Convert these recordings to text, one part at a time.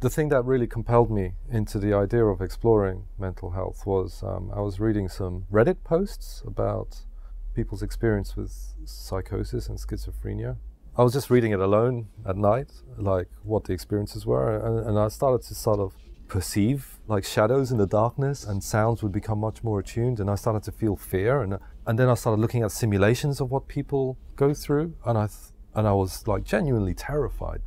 The thing that really compelled me into the idea of exploring mental health was I was reading some Reddit posts about people's experience with psychosis and schizophrenia. I was just reading it alone at night, like what the experiences were, and I started to sort of perceive like shadows in the darkness, and sounds would become much more attuned, and I started to feel fear, and then I started looking at simulations of what people go through, and I was like genuinely terrified.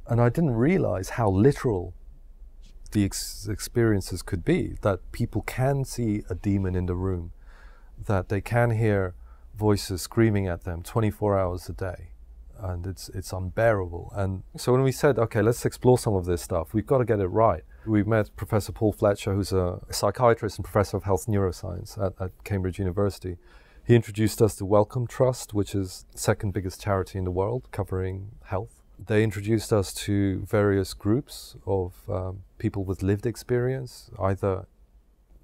And I didn't realize how literal the experiences could be, that people can see a demon in the room, that they can hear voices screaming at them 24 hours a day, and it's unbearable. And so when we said, okay, let's explore some of this stuff, we've got to get it right. We met Professor Paul Fletcher, who's a psychiatrist and professor of health neuroscience at Cambridge University. He introduced us to Wellcome Trust, which is the second biggest charity in the world covering health. They introduced us to various groups of people with lived experience, either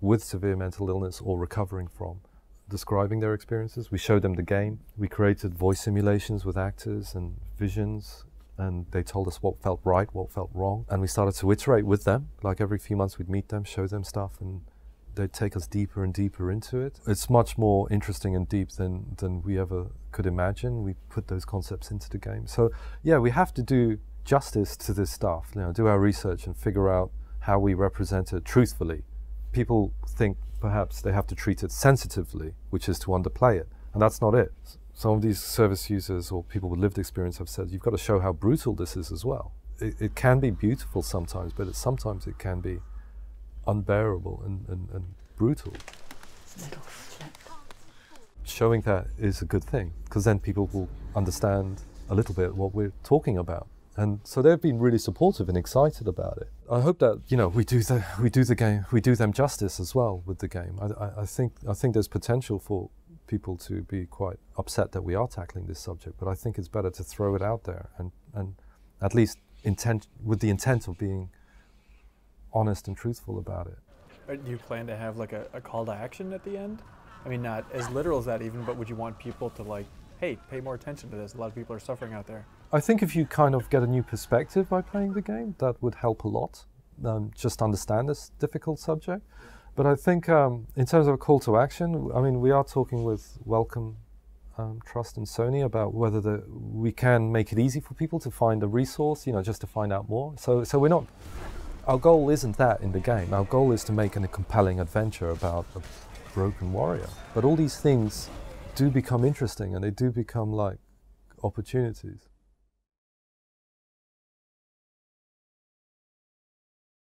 with severe mental illness or recovering from, describing their experiences. We showed them the game. We created voice simulations with actors and visions, and they told us what felt right, what felt wrong. And we started to iterate with them. Like every few months we'd meet them, show them stuff, and they'd take us deeper and deeper into it. It's much more interesting and deep than we ever could imagine. We put those concepts into the game. So yeah, we have to do justice to this stuff, do our research and figure out how we represent it truthfully. People think perhaps they have to treat it sensitively, which is to underplay it, and that's not it. Some of these service users or people with lived experience have said, you've got to show how brutal this is as well. It can be beautiful sometimes, but sometimes it can be unbearable and brutal. Showing that is a good thing, because then people will understand a little bit what we're talking about. And so they've been really supportive and excited about it. I hope that we do them justice as well with the game. I think there's potential for people to be quite upset that we are tackling this subject, but I think it's better to throw it out there and at least with the intent of being honest and truthful about it. Do you plan to have like a call to action at the end? I mean, not as literal as that even, but would you want people to like, hey, pay more attention to this? A lot of people are suffering out there. I think if you kind of get a new perspective by playing the game, that would help a lot. Just understand this difficult subject. But I think in terms of a call to action, I mean, we are talking with Wellcome Trust and Sony about whether we can make it easy for people to find a resource, just to find out more. So we're not. Our goal isn't that in the game. Our goal is to make a compelling adventure about a broken warrior. But all these things do become interesting, and they do become like opportunities.